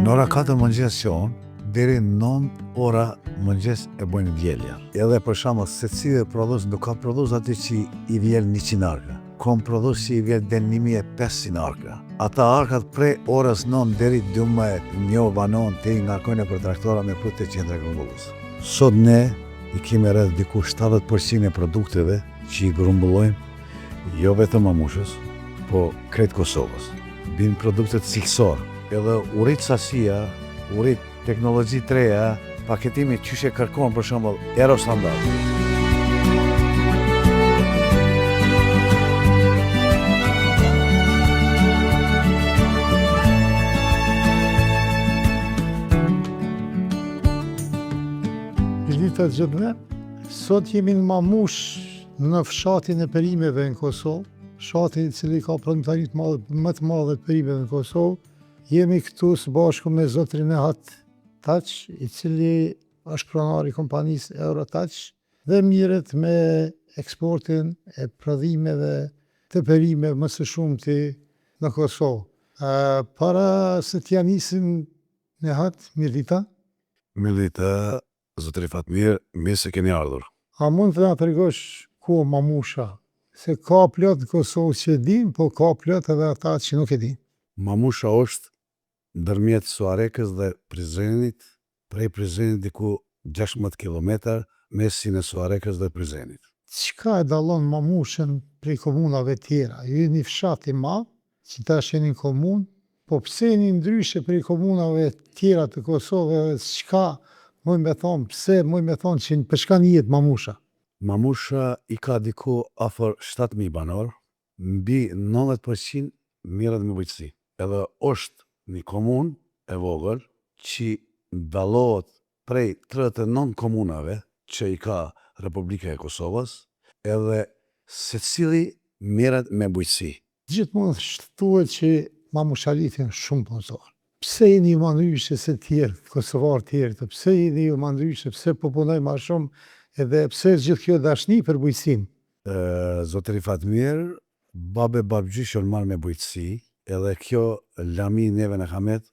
Në ora 4 mëngjes deri 9 ora mëngjes e bojnë vjelja. Edhe për shembull, secili prodhues nuk ka prodhues aty që i vjel 100 arka. Kom prodhues që i vjel den 1500 arka. Ata arkat prej orës 9 deri 12 banon të i ngarkojnë për traktora me prut të qendra grumbulluese. Sot ne i kemi rreth diku 70% e produkteve që i grumbullojmë jo vetëm Mamushës, po krejt Kosovës. Bin produktet cilësor, edhe urit sasia, urit teknologji të reja, paketimi qyshe kërkon për shembull Eurostandard. Të gjithme, sot jemi në Mamush në fshatin e perimeve në Kosovë, fshatin i cili ka prontarit më të madhe të perimeve në Kosovë. Jemi këtu së bashku me zotrin Nehat Taç, i cili është pronar i kompanisë Eurotouch dhe mirët me eksportin e prodhimeve të perimeve më së shumti në Kosovë. Para se t'ja nisim Nehat, mirë dita. Mirë dita, zotri Fatmir, mirë se keni ardhur. A mund të na tregosh ku Mamusha? Se ka plot në Kosovë që e din, po ka plot edhe ata që nuk e din. Mamusha është ndërmjet Suarekës dhe Prizrenit, prej Prizrenit diku 16 km, mesin e Suarekës dhe Prizrenit. Çka e dallon Mamushën prej komunave tjera? Ju jeni fshat i madh, që tash jeni në komunë, po pse jeni ndryshe prej komunave tjera të Kosovës? Çka mund me thonë, pse mund me thonë që për çka njihet Mamusha? Mamusha i ka diku afër 7000 banor, mbi 90% mirët me bujqësi. Edhe është një komunë e vogël që dallohet prej 39 komunave që i ka Republika e Kosovës, edhe secili mirët me bujqësi. Gjithmonë thuhet që Mamushalitin shumë punëtor. Pse jeni ju ma ndryshe se tjerë, kosovarë tjerë, pse jeni ju ma ndryshe, pse po punoj ma shumë, edhe pse gjithë kjo dashni për bujqësinë? Zotri Fatmir, babe babgjysh janë marrë me bujqësi, edhe kjo lami neve në kamet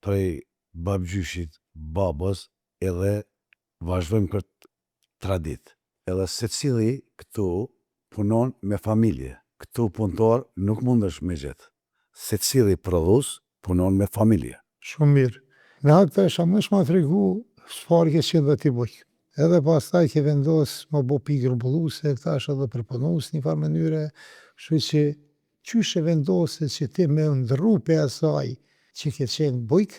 prej babgjyshit, babës, edhe vazhdojmë këtë tradit. Edhe secili këtu punon me familje. Këtu punëtor nuk mundesh me gjithë. Secili prodhues punon me familje. Shumë mirë. Në hatë të esha mësh ma tregu çfarë ke qenë dhe ti bujk. Edhe pastaj ke vendos më bo pi grumbulluese, tash edhe përpunus një farë mënyre, kështu që qysh e vendose që ti me ndrru pe asaj që ke qenë bujk,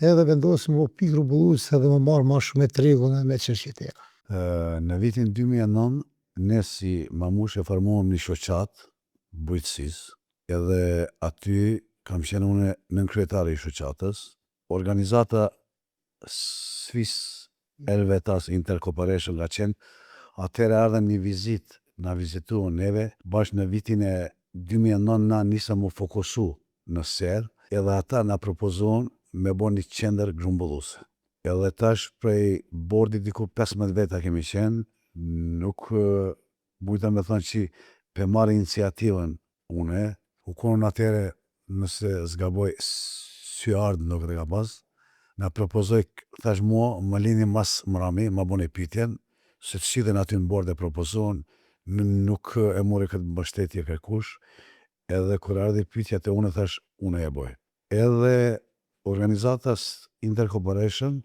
edhe vendose më bo pi grumbulluese edhe më marrë ma shumë me tregun e me qështjetera. Në vitin 2009, ne si Mamush e formuam një shoqat bujqësisë, edhe aty kam qenë une nën kryetari i shoqatës. Organizata Swiss Helvetas Intercorporation ka qenë, atëherë ardhëm një vizit, na vizituan neve, bashkë në vitin e 2009 na nisëm mu fokusu në serë, edhe ata na propozuan me bo një qendër grumbulluese. Edhe tash prej bordi diku 15 veta kemi qenë, nuk mujta me thonë që pe marrë iniciativën une, u konë atëherë nëse zgaboj sy ardë nuk dhe ka pas, na propozoj, thash mua, më lini mas mrami, ma boni pytjen, se të shidhen aty në bord e propozohen, nuk e muri këtë mbështetje kërkush, edhe kur ardhi pytja të une, thash, une e boj. Edhe organizatas Intercorporation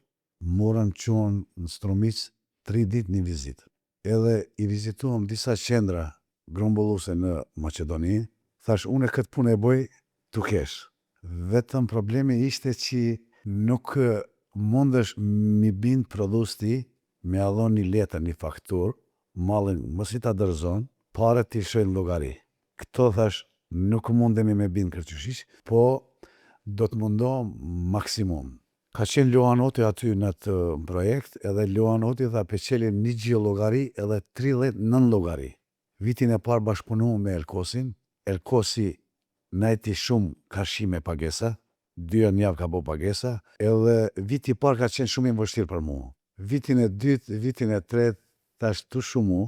morën quën në Strumic 3 dit një vizit. Edhe i vizituam disa qendra grumbulluese në Maqedoni, thash, une këtë punë e boj tu kesh. Vetëm problemi ishte që nuk mundesh mi bind prodhusti me adhon një letër, një faktur, malin mos i ta dërzon, pare t'i shojnë llogari. Këto thash, nuk mundemi me bind kërqyshish, po do të mundohem maksimum. Ka qenë Loanoti aty në të projekt, edhe Loanoti tha peqelin 1 gjë llogari edhe 39 llogari. Vitin e parë bashkëpunuam me Elkosin, Elkosi najti shumë karshi me pagesa, 2 javë ka bo pagesa, edhe viti parë ka qenë shumë i vështirë për mua. Vitin e dytë, vitin e tretë, tash tu shumë,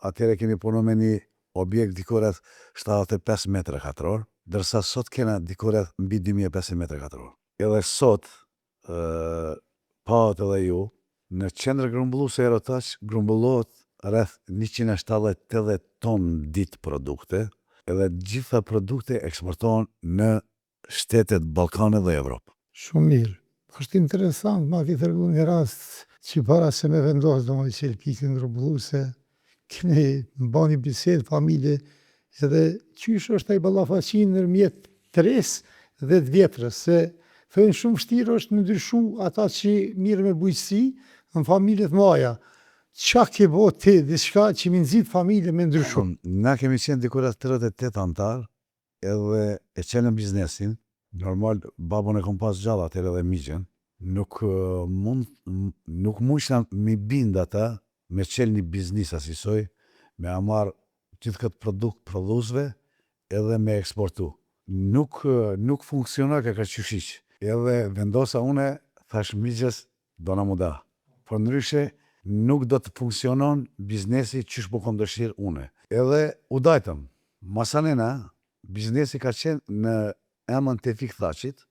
atëherë kemi punu me një objekt diku rreth 75 metra katror, dërsa sot kena diku rreth mbi 2500 metra katror. Edhe sot paët edhe ju, në qendrë grumbulluse Aerotaç grumbullohet rreth 170-80 ton ditë produkte, edhe gjitha produkte eksportohen në shtetet Ballkanit dhe Evropë. Shumë mirë. Është interesant, ma ki tërgu një rast që para se me vendosë do më qelë pikën grumbulluese, keni ba një bisedë familje edhe qysh është ai ballafaqimi ndërmjet 3 dhe 10 vjetrës, se thënë shumë vështirë është me ndryshu ata që mirë me bujqësi në familjet maja. Qa ke bo ti, diçka që mi nëzit familje me ndryshu? Na kemi qenë dikur 38 antar, edhe e qenëm biznesin, normal babon e kom pas gjalla atër edhe migjen, nuk mundshna mi bind ata me qelë një biznis asisoj, me amar gjithë këtë produkt prodhuzve edhe me eksportu. Nuk funksionar ka qyshiq. Edhe vendosa une, thash migjes, do na muda. Por ndryshe, nuk do të funksionon biznesi qysh po kom dëshirë une. Edhe u dajtëm. Masanena, biznesi ka qenë në emën Tevfik Thaçit.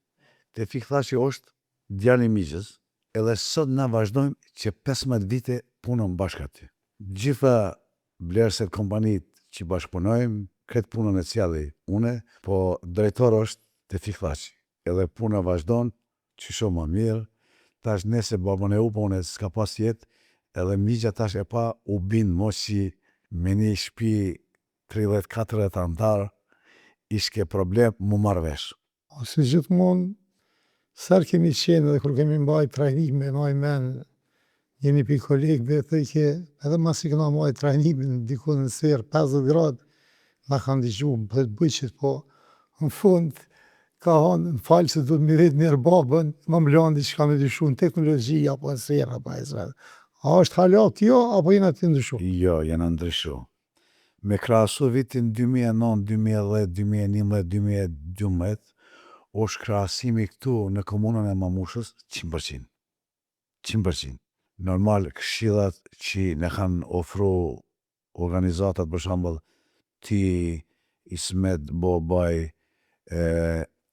Tevfik Thaçi është djalë i migjes, edhe sot na vazhdojmë që 15 vite punëm bashkë aty. Gjitha vlerëset kompanit që bashkëpunojmë, këtë punën e cjalli une, po drejtor është Tevfik Thaçi. Edhe puna vazhdon, që shumë më mirë, tash nese babon e upone s'ka pas jetë, edhe migja tash e pa u bindë mos që me një shpi 34 antarë, ishke problem mu marrë vesh. Ose gjithmonë, sërë kemi qenë dhe kur kemi mbaj trajnime, maj men, jemi pi kolegëve, të ke, edhe mas i këna mbaj trajnimin, diku në serë, 50 gradë, na kanë digju, për të bëjqit, po, në fund, ka hanë, në falë se du të mirit njerë babën, më mlandi që ka me dyshu në teknologji, apo në serë, apo e zërë. A është halak kjo, apo jena të ndryshu? Jo, jena ndryshu. Me krahasu vitin 2009, 2010, 2011, 2012, është krahasimi këtu në komunën e Mamushës 100%. 100%. Normal, këshillat që ne kanë ofru organizatat, për shembull, ti, Ismet Bobaj,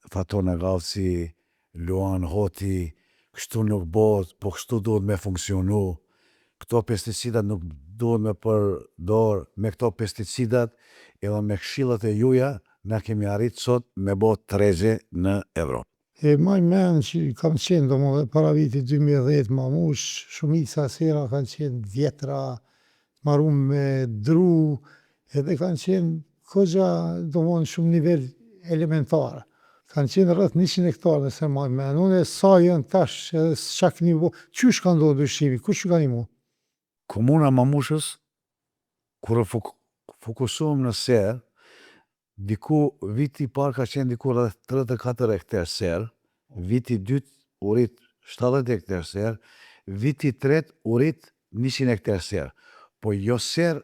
Faton Agavci, Luan Hoti, kështu nuk bëhet, po kështu duhet me funksionu. Këto pesticidat nuk duhet me përdor, me këto pesticidat edhe me këshillat e juja, na kemi arrit sot me bo tregje në Evropë. E maj men që kam qenë do më dhe para viti 2010 Mamush, shumica sera kanë qenë vjetra, marum me dru, edhe kanë qenë këgja do më në shumë nivel elementarë. Kanë qenë rrët 100 hektarë nëse maj men, unë e sa jënë tash, edhe qak një bo, qysh kanë do dëshimi, kush që kanë i mu? Komuna Mamushës, kur fokusuam në serë, diku viti parë ka qenë diku rreth 34 hektar serë, viti dytë u rrit 70 hektar serë, viti tretë u rrit 100 hektar serë. Po jo serë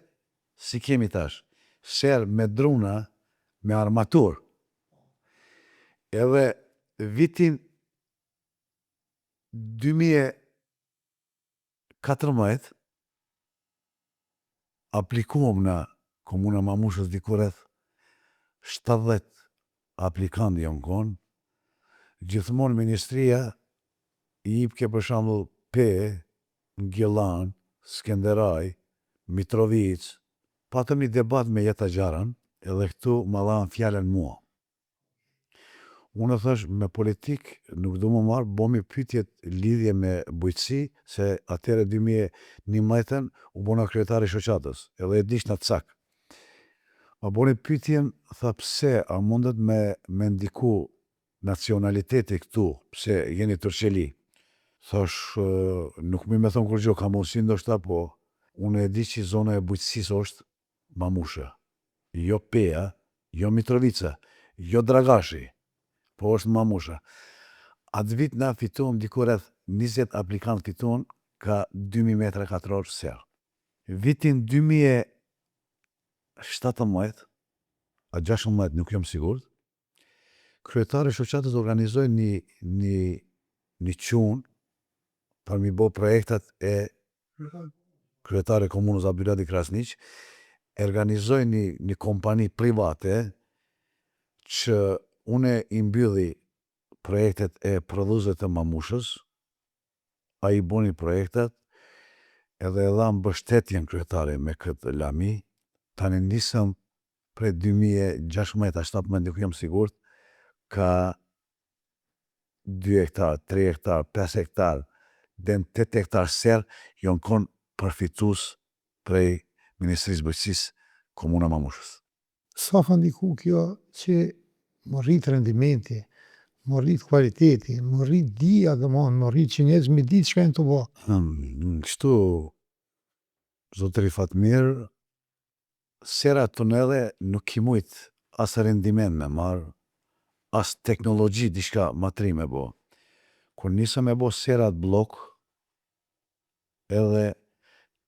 si kemi tash, serë me druna, me armatur. Edhe vitin 2014 aplikuam në Komuna Mamushës diku rreth 70 aplikantë janë konë, gjithmonë ministria i jipke për shembull Pe, Gjellan, Skenderaj, Mitrovic, patëm një debat me Jeta Gjaran, edhe këtu më dhanë fjallën mua. Unë thash me politik nuk du më marë, bomi pytjet lidhje me bujqësi, se atere 2011 u bona kryetari shoqatës, edhe e dish në cak. Ma boni pytjen, tha pse, a mundet me ndiku nacionaliteti këtu, pse jeni tërqeli. Thash, nuk mi me thonë kur gjo, ka mundësi ndoshta, po unë e di që zona e bujqësis është Mamusha, jo Peja, jo Mitrovica, jo Dragashi, po është Mamusha. Atë vit na fituam diku rreth 20 aplikant fituan ka 2000 metra katror serë. Vitin 2017, a 16 nuk jam sigurt, kryetari shoqatës organizoi një qunë për mi bo projektat e kryetari komunës Abduladi Krasniq, organizoi një kompani private që une i mbylli projektet e prodhuzve të Mamushës, a i boni projektet, edhe e dha mbështetjen kryetari me këtë lami. Tani nisëm prej 2016-17, nuk jam sigurt, ka 2 hektar, 3 hektar, 5 hektar, dhe në 8 hektar serë, jonë konë përfitus prej Ministrisë Bujqësisë Komuna Mamushës. Sa ka ndiku kjo që më rritë rendimenti, më rritë kualiteti, më rritë dia dhe më rritë që njerëz me ditë çka janë të bo. Kështu, zotëri Fatmir, sera tunele nuk i mujt as rendiment me marë, as teknologji diçka matri me bo. Kur nisëm me bo serat blok, edhe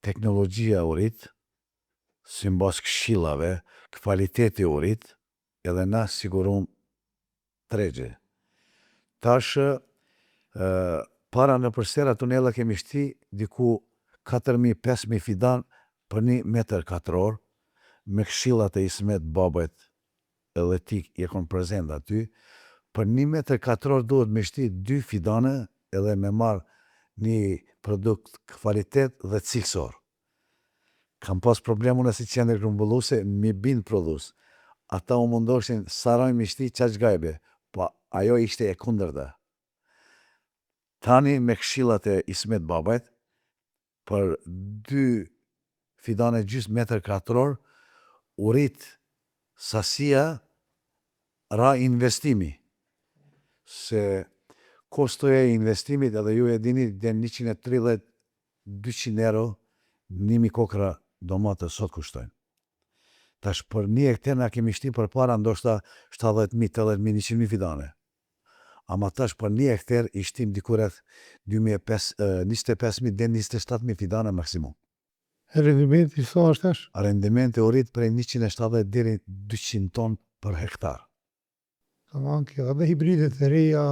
teknologjia u rrit, si mbas këshillave, kvaliteti u rrit, edhe na sigurum tregje. Tash, para në përsera tunela kemi shti diku 4.000-5.000 fidan për 1 metër katror, me këshillat e Ismet Babajt edhe ti je kon prezent aty. Për 1 metër katror duhet me shti 2 fidane edhe me marë një produkt kvalitet dhe cilësor. Kam pas problemu nësi qendër grumbulluse, mi bind prodhus. Ata u mundoshin saraj mi shti qaq gajbe, po ajo ishte e kundërta. Tani me këshillat e Ismet Babajt, për 2 fidane gjys metër katror, u rrit sasia, ra investimi. Se kostoja e investimit, edhe ju e dini, den 130-200 euro, 1.000 kokra domate sot kushtojnë. Tash për 1 hektar na kemi shti për para ndoshta 70.000, 80.000, 100.000 fidane. Ama tash për 1 hektar i shtim dikuret 25.000 dhe 27.000 fidane maksimum. Rendimenti sa është tash? Rendimenti u rrit prej 170 deri 200 ton për hektar. Tamam, kjo edhe hibridet e reja,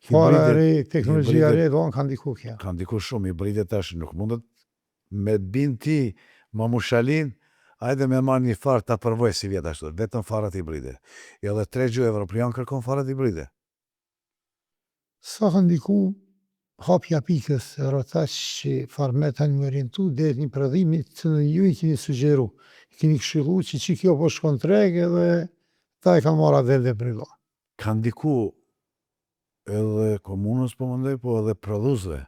fara e re, teknologjia e re, do kanë ndiku kjo. Ka ndiku shumë, hibridet tash nuk mundet me bind ti Mamushalin, hajde me marrë një farë ta përvoj si vjet ashtu, vetëm farat hibride. Edhe tregju evropian kërkon farat hibride. Sa ka ndiku hapja pikës e rotash që farmet kanë më orientu dhe një prodhimit që ju i keni sugjeru. I keni këshillu që kjo po shkon treg edhe ta e kanë marrë dhe brilo. Ka ndiku edhe komunës po mëndoj, po edhe prodhuzve.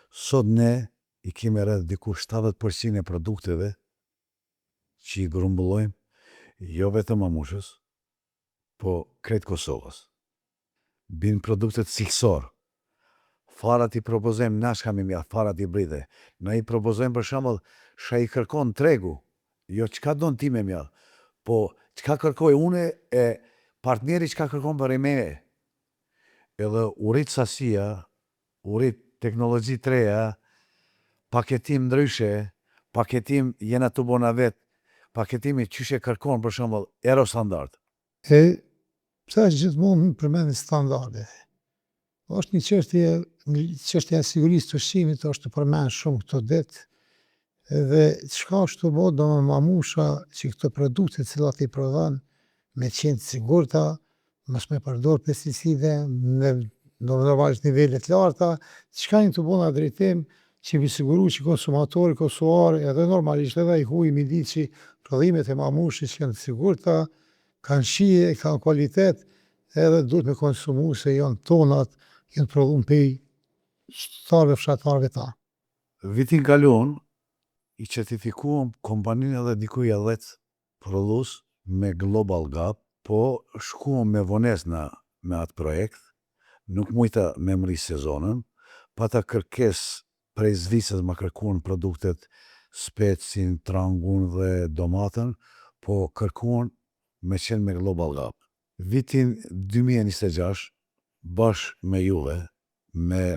Sot ne i kemi rreth diku 70% e produkteve që i grumbullojmë, jo vetëm Mamushës, po krejt Kosovës. Bin produktet cilësor. Farat i propozojmë, nash kam i mjaft, farat hibride. Na i propozojmë për shembull, shka i kërkon tregu, jo çka don ti me mjaft, po çka kërkoj une e partneri çka kërkon për mene. Edhe u rrit sasia, u rrit teknologji treja, paketim ndryshe, paketim jena të bona vetë, paketimi qyshe kërkon për shembull Euro Standard. E pse është gjithmonë përmend standarde. Është një çështje e sigurisë të ushqimit, është përmend shumë këto ditë. Edhe çka është të bo do me Mamusha që këto produkte cilat i prodhon me qenë të sigurta, mos me përdor pesticide, me normalisht nivelet larta, çka një të bo në drejtim që mi siguru që konsumatori, kosuari, edhe normalisht edhe i huj mi di që prodhimet e Mamushit që janë të sigurta, kanë shije, kanë kualitet, edhe duhet me konsumu se janë tonat, janë prodhun pej shtarve fshatarve ta. Vitin kalon, i certifikuam kompaninë edhe dikuj e 10 prodhus me Global Gap, po shkuam me vones me atë projekt, nuk mujta me mri sezonën, pata kërkes prej Zvicrës ma kërkuan produktet specin, trangun dhe domatën, po kërkuan me qenë me Global Gap. Vitin 2026, bashkë me juve, me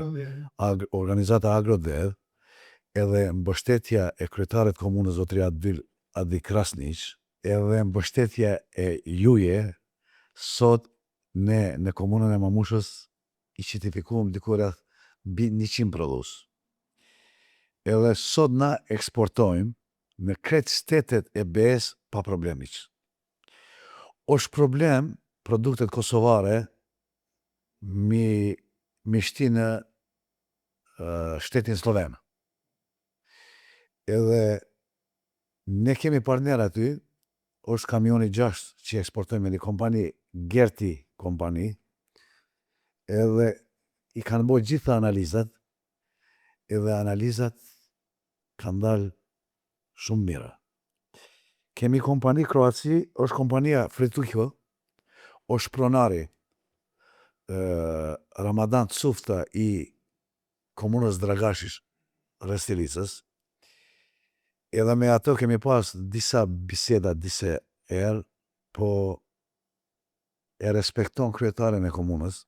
organizata Agrodev, edhe mbështetja e kryetarit komunës zotëri Adi Krasniq, edhe mbështetja e juje, sot ne në komunën e Mamushës i certifikuam diku rreth 100 prodhus. Edhe sot na eksportojmë në krejt shtetet e BE-s pa problemiq. Është problem produktet kosovare mi shti në shtetin Sloven. Edhe ne kemi partner aty, është kamioni 6 që eksportojmë një kompani, Gerti kompani, edhe i kanë bërë gjitha analizat, edhe analizat kanë dalë shumë mira. Kemi kompani Kroaci, është kompania Fritukjo, është pronari Ramadan Cufta i komunës Dragashish, Restilicës, edhe me ato kemi pas disa biseda disa herë, po e respekton kryetarin e komunës.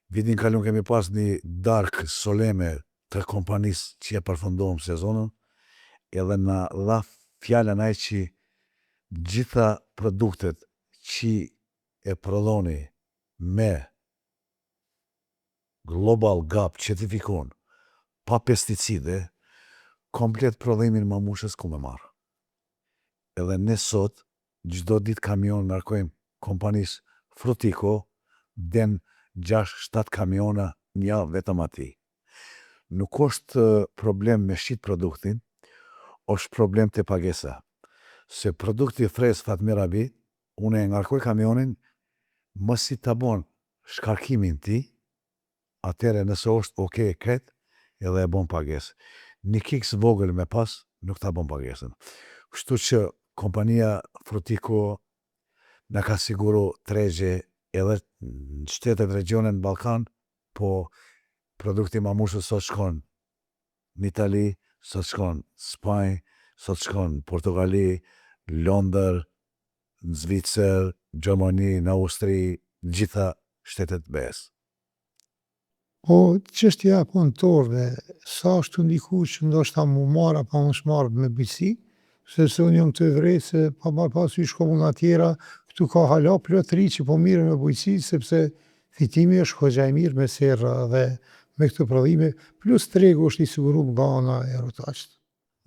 Vitin kalun kemi pas një darkë soleme të kompanisë që e përfundojmë sezonën, edhe na dha fjallën ai që gjitha produktet që e prodhoni me Global GAP certifikon pa pesticide, komplet prodhimin mamushës ku me marë. Edhe ne sot, gjdo dit kamion nërkojmë kompanisë Frutiko, den 6-7 kamiona një vetëm ati. Nuk është problem me shqit produktin, është problem të pagesa. Se produkti fres Fatmir Abi, une e ngarkoj kamionin, mësi të bon shkarkimin ti, atere nëse është okej kretë, edhe e bon pagesë. Një kiks vogël me pas, nuk ta bon pagesën. Kështu që kompania Frutiko në ka siguru tregje edhe në shtetet regionet në Balkan, po produkti mamushës sot shkon në Itali, sot shkon në Spanjë, sot shkon në Portugali, Londër, në Zvicër, Gjermani, në Austri, gjitha shtetet BE-s. Po, çështja e punëtorëve, sa është të ndiku që ndoshta mu marë apo më shmarë me bujqësi, sepse unë jam të vrej se pa marë pasysh komuna tjera, këtu ka hala plotëri që po mirë me bujqësi, sepse fitimi është hoxha i mirë me serra dhe me këto prodhime, plus tregu është i siguru nga ana e rotaqët.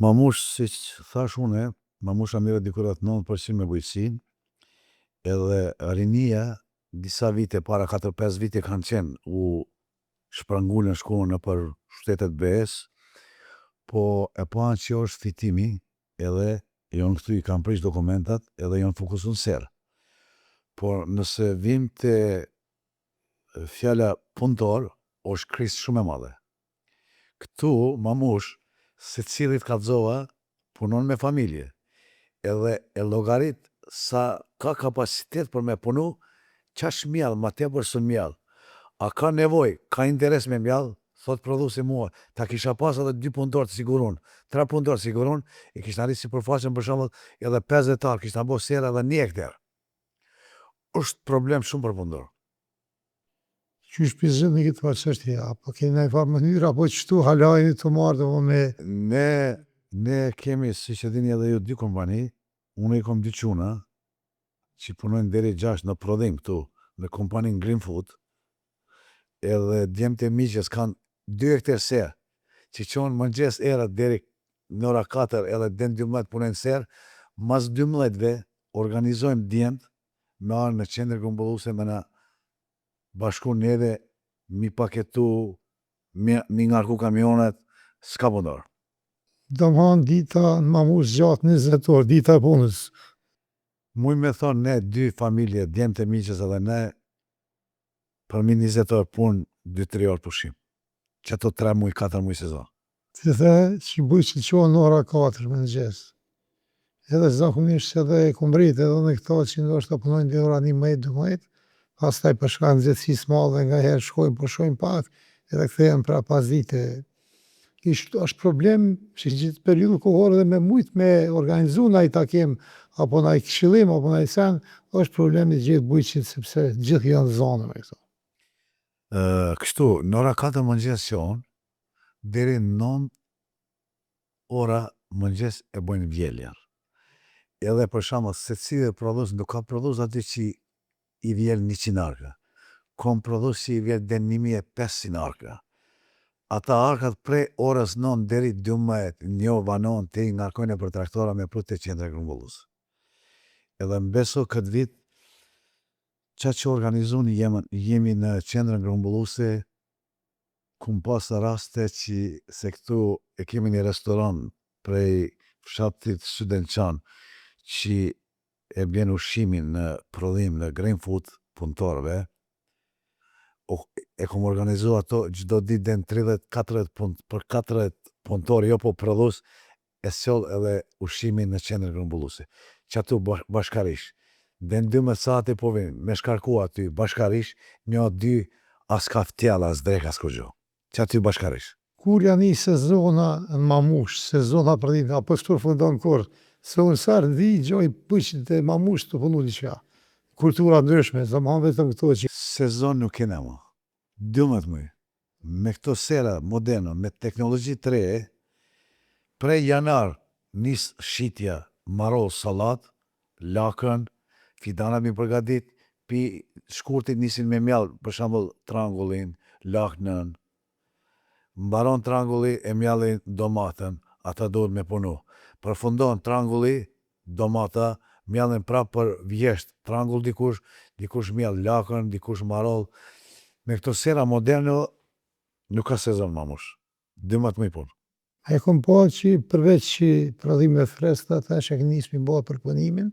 Mamush, si që thash une, mamusha mire dikurat 9% me bujqësin, edhe rinia, disa vite, para 4-5 vite kanë qenë u shprangullën shkonë në për shtetet BE-s, po e panë që është fitimi, edhe jonë këtu i kam prish dokumentat, edhe jonë fokusun serë. Por nëse vim të fjalla punëtor, është krisë shumë e madhe. Këtu, mamush, se cilit kalzova, punon me familje, edhe e logarit sa ka kapacitet për me punu, qash mjallë, ma tepër së mjallë. A ka nevoj, ka interes me mjallë, thot prodhusi mua, ta kisha pas edhe 2 punëtor të sigurun, 3 punëtor të sigurun, i kishtë arrit si përfaqen për shumë edhe 5 hektar, kishtë abo sera edhe 1 hektar. është problem shumë për punëtor. Që shpizën në këtë çështje, apo keni në i farë mënyrë, apo qëtu halajni të marrë dhe me... Ne kemi, si që dini edhe ju, 2 kompani, unë i kom 2 quna, që punojnë deri 6 në prodhim këtu, në kompanin Green Food, edhe djemët e miqës kanë 2 hektar serë, që qonë mëngjes erat deri në ora 4 edhe den 12 punojnë serë, mas 12-ve organizojmë djemët me arë në qendër grumbulluse me na bashku neve, mi paketu, mi ngarku kamionet, s'ka punëtor. Do më hanë dita në mamush gjatë 20 orë, dita e punës. Muj me thonë ne 2 familje, djemët e miqës edhe ne, përmi 20 orë punë, 2-3 orë pushim. Që ato 3 muj, 4 muj sezon. Të the që bujë që qonë në ora 4 me në gjesë. Edhe zakonisht që edhe e kumbrit, edhe në këto që ndoshta punojnë dhe ora 11-12, pastaj përshka në zetësis madhe nga herë shkojnë, përshojnë pak, edhe kthehen pra pas dite. Është problem që në gjithë periudhë kohore dhe me mujtë me organizu na i takim, apo na i këshillim, apo na i sen, është problemi gjithë bujqit, sepse gjithë janë zonë me këto. Kështu, në ora 4 mëngjes që onë, deri 9 ora mëngjes e bojnë vjeljar. Edhe për shama, se cilë prodhus, nuk ka prodhus aty që i vjel 100 arka. Kom prodhus që i vjel den 1500 arka. Ata arkat prej orës 9 deri 12, njo vanon të i ngarkojnë për traktora me prut të qendra grumbullus. Edhe mbeso këtë vit, qa që organizun jemi në qendrën grumbulluse, kum pas raste që se këtu e kemi një restoran prej fshatit Studençan që e bjen ushimin në prodhim në Green Food punëtorëve, e kom organizu ato çdo ditë den 30-40 për 40 punëtorë, jo po prodhues, e sjell edhe ushimin në qendrën grumbulluese. Që atu bashkarisht. Den 12 sati po vinë, me shkarku aty bashkarisht, një dy as kaftjella, as drek, as kur gjë. Që aty bashkarisht. Kur janë një sezona në Mamush, sezona për ditë, apo shturfundon kur, se unë sarë di gjoj pëqët e Mamush të punu diqka. Kultura ndryshme, zaman vetëm këto që... Sezon nuk kena më. 12 muaj. Me këto sera moderne, me teknologji të re, prej janar nis shitja, marol, salat, lakën, fidana mi përgadit, pi shkurtit nisin me mjallë, për shembull trangullin, laknën, mbaron trangulli e mjallin domatën, ata duhet me punu. Përfundon trangulli, domata, mjallin prap për vjesht, trangull dikush mjall, lakën, dikush marol. Me këto sera moderne, nuk ka sezon Mamush. 12 muaj punë. E kom po që përveç që prodhime freskëta, ata që kënë njësë mi bëha përpunimin,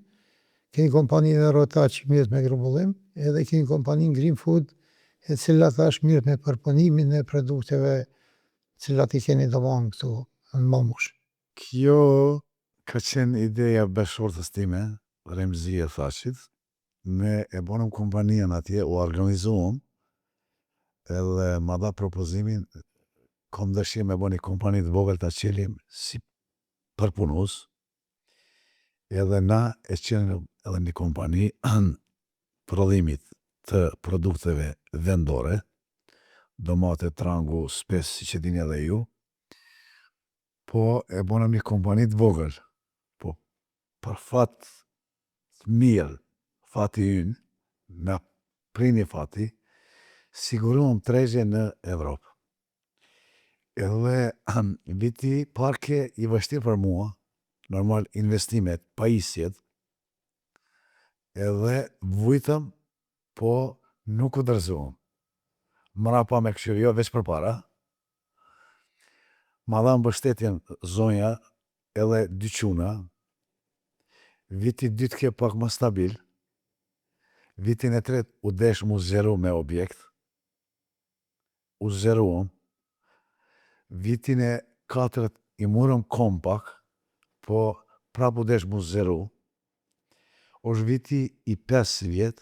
keni kompaninë e Rota që mirët me grumbullim, edhe keni kompaninë Green Food, e cilat është mirët me përpunimin e produkteve cilat i keni domanë këtu në Mamush. Kjo ka qenë ideja bashkëshortës time, Remzi e Thashit, me e bonëm kompanijën atje, u organizuam, edhe ma dha propozimin, kom dëshirë me bo një kompani të vogël të qelim si përpunus, edhe na e qenë edhe një kompani prodhimit të produkteve vendore, domate, trangu, spes, si që dini edhe ju, po e bonëm një kompani të vogël, po për fat të mirë, fati ynë, na prini fati, siguruam tregje në Evropë. Edhe viti parke i vështirë për mua, normal investimet, pajisjet, edhe vujtëm, po nuk u dërzuam. Mrapa me këshirë, jo veç për para, ma dha mbështetjen zonja, edhe dy quna, viti dytë ke pak më stabil, vitin e tret u desh mu zgjeru me objekt, u zgjeruam, vitin e katërt i murëm kompak, po prap u desh mu zgjeru, është viti i 5 vjet,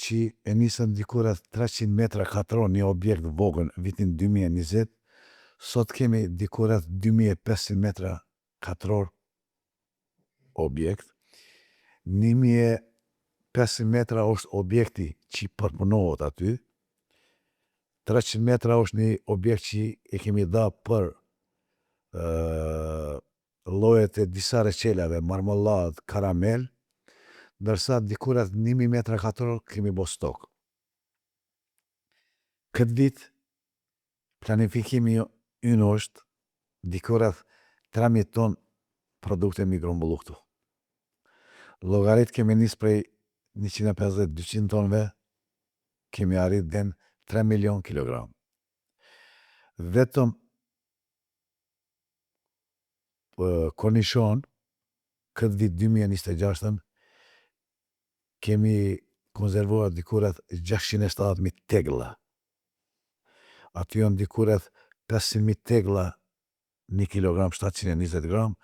që e nisën dikurat 300 metra katror një objekt vogën vitin 2020, sot kemi dikurat 2500 metra katror objekt, 1500 metra është objekti që përpunohet aty, 300 metra është një objekt që e kemi dha për llojet e disa reçelave, marmollad, karamel, ndërsa dikurat 1000 metra katror kemi bo stok. Këtë vit, planifikimi ynë është dikurat 3000 ton produkte mi grumbullu këtu. Llogarit kemi nis prej 150-200 tonve, kemi arrit den 3 milion kilogram. Vetëm kornishon, këtë vit 2026, kemi konservuar dikurat 670.000 tegla. Aty janë dikurat 500.000 tegla 1 kilogram 720 gram,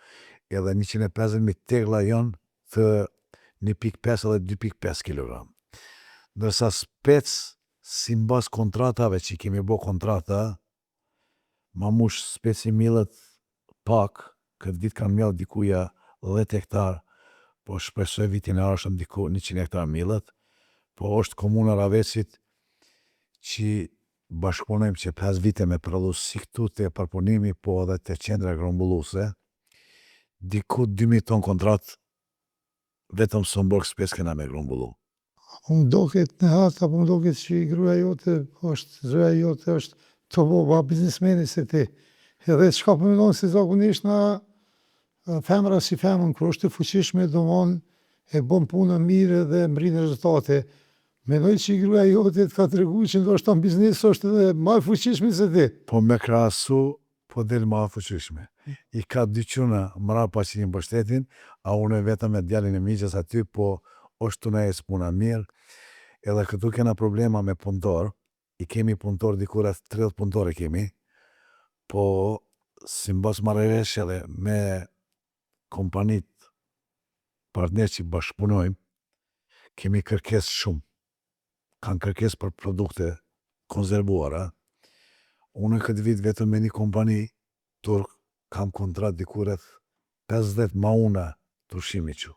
edhe 150.000 tegla janë të 1.5 edhe 2.5 kilogram. Ndërsa spec, si mbas kontratave që kemi bo kontrata, Mamush speci millet pak, këtë vit kanë mjallë dikuja 10 hektar, po shpresoj vitin e arshëm diku 100 hektar millet, po është komuna Ravecit që bashkëpunojmë që 5 vite me prodhu si këtu të përpunimi, po edhe të qendra grumbulluese, diku 2000 ton kontrat, vetëm Somborg spes kena me grumbullu. Unë doket në hata, po më doket që gruaja jote është të boba biznesmeni se ti. Edhe çka po mendon se zakonisht na femra si femën, kur është të fuqishme, domon e bën punën mirë dhe mbrin rezultate. Menoj që i gruaja jote të ka tregu që ndoshta në biznes është edhe më e fuqishme se ti. Po me krahasu, po del ma fuqishme. I ka dy quna mrapa që i mbështetin, a unë vetëm me djalin e miqës aty, po është të nejës puna mirë, edhe këtu kena problema me punëtor, i kemi punëtor dikur rreth 30 punëtor e kemi, po si mbas marrëveshje edhe me kompanit partner që bashkëpunojmë, kemi kërkesë shumë. Kanë kërkesë për produkte konzervuara. Unë këtë vit vetëm me një kompani turk kam kontrat dikur rreth 50 mauna të ushqimit që.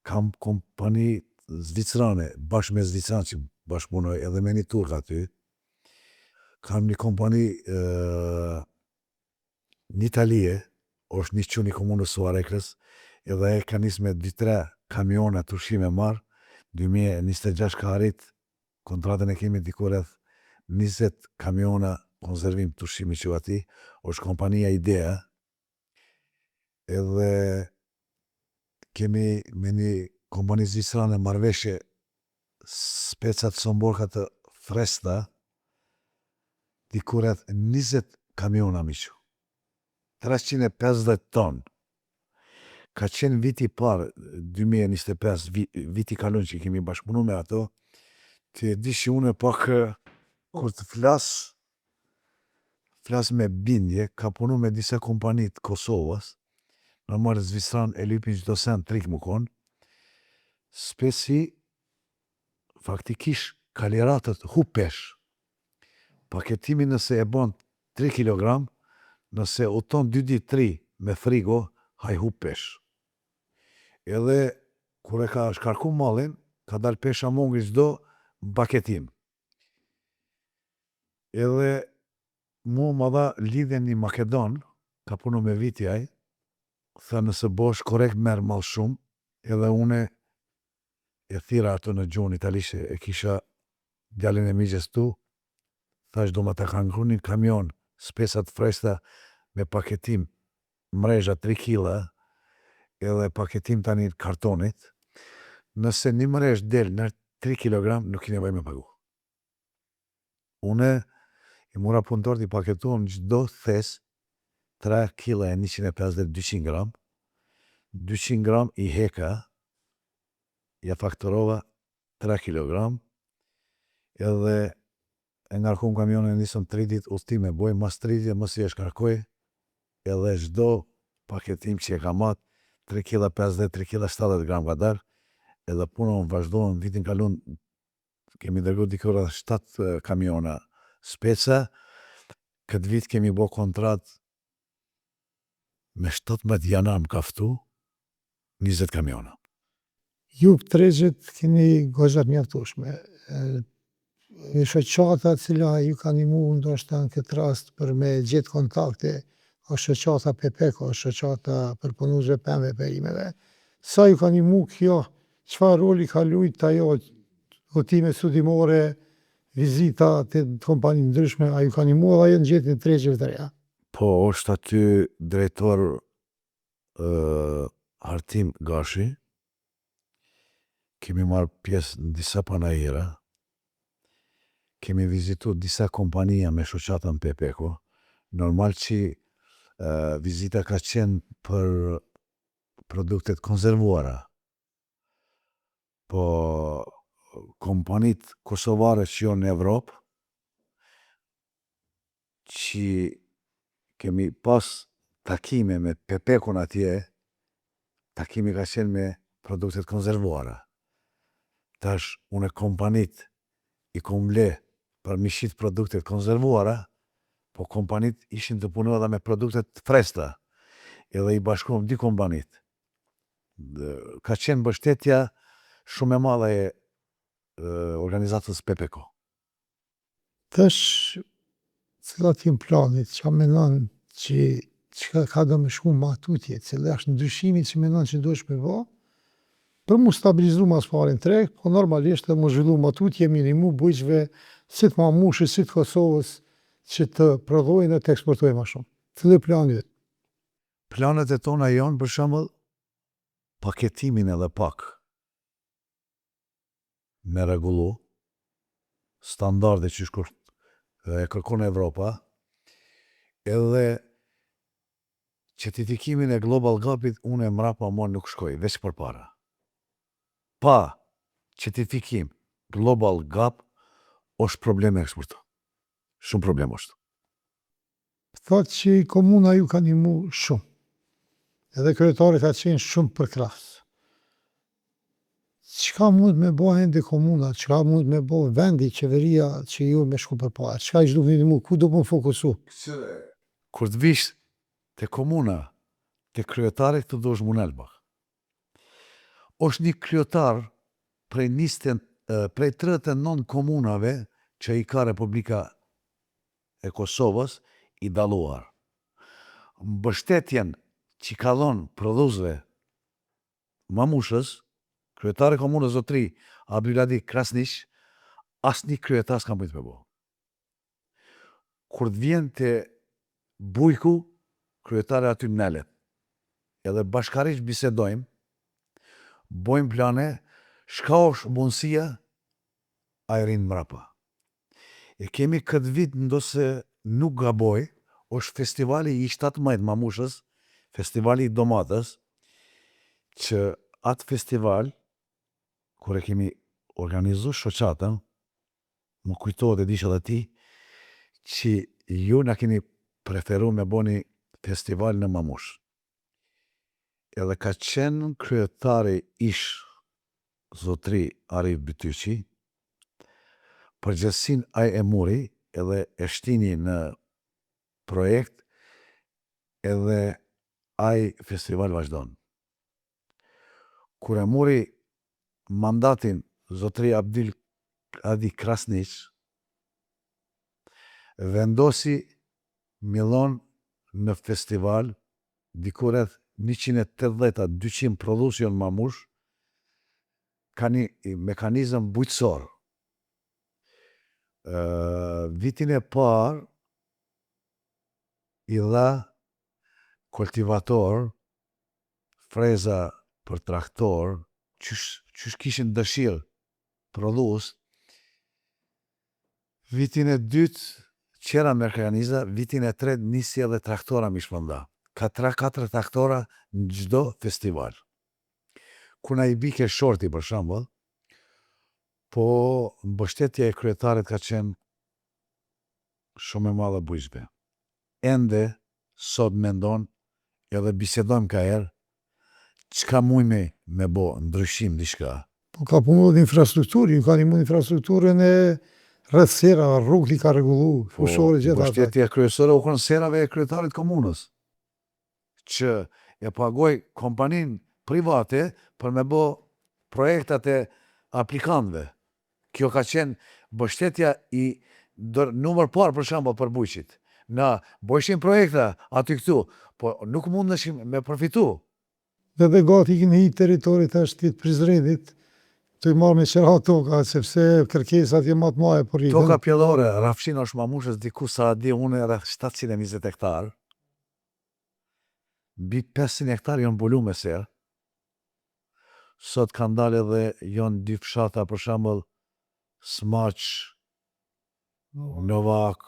Kam kompani zvicrane, bashkë me zvicran që bashkëpunoj edhe me një turk aty. Kam një kompani një Italie, është një quni komunës Suarekrës, edhe e ka nis me 2-3 kamiona të ushqime marë, 2026 ka arrit, kontratën e kemi dikur rreth 20 kamiona konservim të ushqimit që ati, është kompania Idea, edhe kemi me një kompani zvicrane marrëveshje specat somborka të fresta, dikur rreth 20 kamiona miqë. 350 ton. Ka qenë viti parë, 2025, viti kalon që kemi bashkëpunu me ato, të e di që unë pak, kur të flas me bindje, ka punu me disa kompanit Kosovës, normal Zvicran e lypin çdo sen trik më konë, spesi faktikisht kaliratët hupesh. Paketimi nëse e bon 3 kg, nëse u ton 2 ditë 3 me frigo, haj hupesh. Edhe kur e ka shkarku mallin, ka dal pesha mongri çdo paketim. Edhe mu ma dha lidhjen një Makedon, ka punu me viti aj, tha nëse bosh korekt merë mall shumë, edhe une e thira ato në gjuhën italisht, e kisha djalin e miqës tu, thash do ma të kanë ngru një kamion spesat freshta me paketim mrezha 3 kg, edhe paketim tani kartonit, nëse një mrež del në 3 kg, nuk i nevoj me pagu. Une i mura punëtor t'i paketuam çdo thes 3 kg e 150-200 gram, 200 gram i heka, ja faktorova 3 kg, edhe e ngarkum kamionin, nisëm 3 dit udhëtime, boj mas 3 dit, mos i e shkarkoj, edhe çdo paketim që e ka matë, 3 kg 50, 3 kg 70 gram ka darë, edhe punën vazhdojnë, vitin kalun, kemi dërgu dikur 7 kamiona speca, këtë vit kemi bo kontrat me 17 janar më kaftu, 20 kamiona. Ju tregjet keni gozat mjaftueshme. Shoqata cila ju ka ndihmu ndoshta në këtë rast për me gjetë kontakte, është shoqata Pepeko, është shoqata për punuesve pemëve perimeve. Sa ju ka ndihmu kjo, çfarë roli ka lujt ajo udhëtime studimore, vizita të kompani ndryshme, a ju ka ndihmu edhe ajo në gjetjen e tregjeve të reja? Po, është aty drejtor Artim Gashi, kemi marrë pjesë në disa panajira, kemi vizitu disa kompanija me shoqatën Pepeko, normal që vizita ka qenë për produktet konzervuara, po kompanit kosovare që jo në Evropë, që kemi pas takime me Pepekon atje, takimi ka qenë me produktet konzervuara. Tash, une kompanit i kom ble për mi shit produktet konzervuara, po kompanit ishin të punu edhe me produktet fresta, edhe i bashkruam dy kompanit. Ka qenë mbështetja shumë e madhe e organizatës Pepeko. Tash, cilat janë planit, çka mendon që ka do me shku ma tutje, cila është ndryshimi që mendon që duhesh me bo, për mu stabilizu mas parin treg, po normalisht dhe mu zhvillu ma tutje, minimu bujqve, si të Mamushit, si të Kosovës, që të prodhojnë dhe të eksportojnë ma shumë. Cili planit? Planet e tona janë për shembull paketimin edhe pak. me regullu standarde që e kërkon Evropa, edhe certifikimin e Global Gapit unë e mrapa nuk shkoj, veç për para. Pa certifikim Global Gap është problem e eksportu. Shumë problem është. Thot që komuna ju ka ndihmu shumë. Edhe kryetari ka qenë shumë përkrahës. Çka mund me bo ende komuna, çka mund me bo vendi, qeveria që ju me shku përpara? Çka ishte duhet ndihmu, ku do më fokusu? Kur të vish te komuna, te kryetari të dosh munelba. Është një kryetar prej 39 komunave që i ka Republika e Kosovës i daluar. Mbështetjen që ka dhonë prodhuzve mamushës, kryetari komunës zotri Abduladi Krasniq, asë një kryetar s'ka mujtë me bo. Kur të vjen të bujku, kryetari aty nelet. Edhe bashkarish bisedojmë, bojmë plane, shka është mundësia, a i rinë mrapa. E kemi këtë vit ndose nuk gaboj, është festivali i 17 mamushës, festivali i domatës, që atë festival, kur e kemi organizu shoqatën, më kujtohet e disha dhe ti, që ju na keni preferu me boni festival në mamush. Edhe ka qenë kryetari ish zotri Arif Bytyqi, përgjësin aj e muri edhe e shtini në projekt edhe aj festival vazhdon. Kur e muri mandatin zotri Abduladi Krasniq, vendosi millon në festival, dikuret 180-200 produsion mamush, ka një mekanizëm bujtësor. Vitin e par, i dha kultivator, freza për traktor, qysh kishin dëshirë prodhus. Vitin e dytë, qera mekaniza, vitin e tretë nisi edhe traktora mi shpënda. Ka 3-4 traktora në gjdo festival. Kuna i bike shorti për shembull, po mbështetja e kryetarit ka qenë shumë e madhe bujshme. Ende sot mendon edhe bisedojmë ka herë çka mujme me bo ndryshim diçka. Po ka punu dhe infrastrukturë, ju ka ndihmu infrastrukturën e rreth sera, rrugë i ka rregullu, fushore gjithë ato. Mbështetja kryesore u kon serave e kryetarit komunës, që e pagoj kompanin private për me bo projektat e aplikantëve. Kjo ka qenë mbështetja i numër parë për shembull për bujqit. Na bojshin projekta aty këtu, po nuk mundeshim me përfitu. Dhe gati i një teritorit është të Prizrenit, të i marrë me qëra toka, sepse kërkesat je matë maje për rritën. Toka pjellore, Rafshin është mamushës diku sa di unë edhe 720 hektar. Mbi 500 hektar janë mbulu me serë. Sot kanë dalë edhe janë dy fshata, për shembull Smaq, Novak,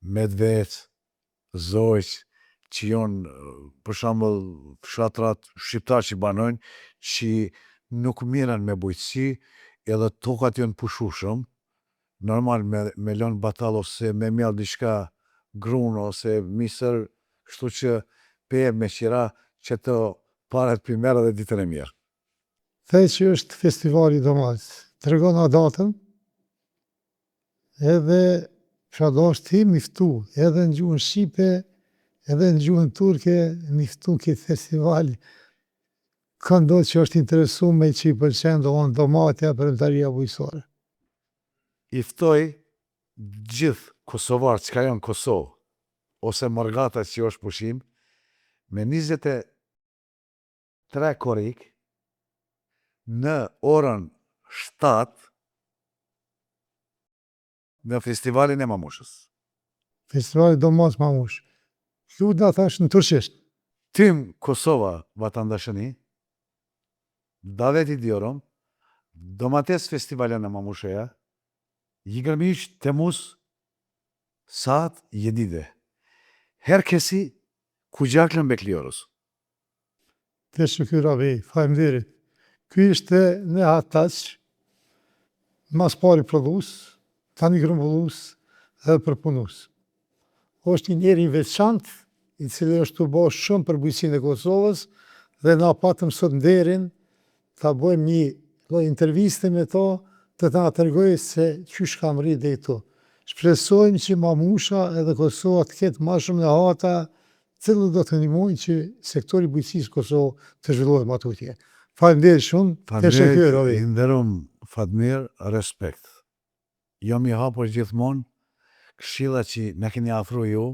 Medvec, Zojq, që janë për shembull fshatrat shqiptar që banojnë, që nuk miren me bujqësi, edhe tokat janë pushushëm. Normal me lënë batal ose me mjell diçka grunë ose misër, kështu që pe me qira që të paret për merë dhe ditën e mirë. Thej që është festivali domatës, të regona datën, edhe shadash ti miftu, edhe në gjuhën Shqipe, edhe në gjuhën Turke, miftu këtë festival, ka ndodhë që është interesu me që i pëlqen domatja për mëtaria bujësore. I ftoj gjithë Kosovarë që ka janë Kosovë, ose Morgata që është pushim, me 23 korik, në orën 7 në festivalin e mamushës. Festivali domatës mamush. Luda thash në turqisht. Tim Kosova vatandaşını, daveti diyorum, Domates festivalen e Mamuşa'ya 23 Temmuz saat 7'de. Herkesi kucakla bekliyoruz. Teşekkür abi, faleminderit. Ky ishte Nehat Taç, mas pari prodhues, tani grumbullues dhe përpunues. Është një njeri i veçantë, i cili është të bërë shumë për bujqësinë e Kosovës dhe na patëm sot nderin ta bëjmë një lloj interviste me to, të na tregojë se qysh ka rritë deri këtu. Shpresojmë që Mamusha edhe Kosova të ketë më shumë nehata, cilët do të ndihmojnë që sektori i bujqësisë Kosovë të zhvillohet më tutje. Faleminderit shumë, teşekkür abi. I nderuam Fatmir, respekt. Jam i hapur gjithmonë, këshilla që na keni afru ju,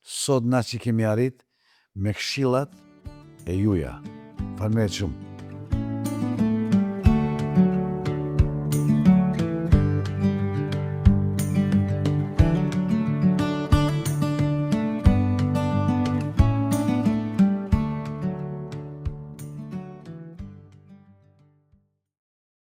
sot na që kemi arrit me këshillat e juja. Faleminderit shumë.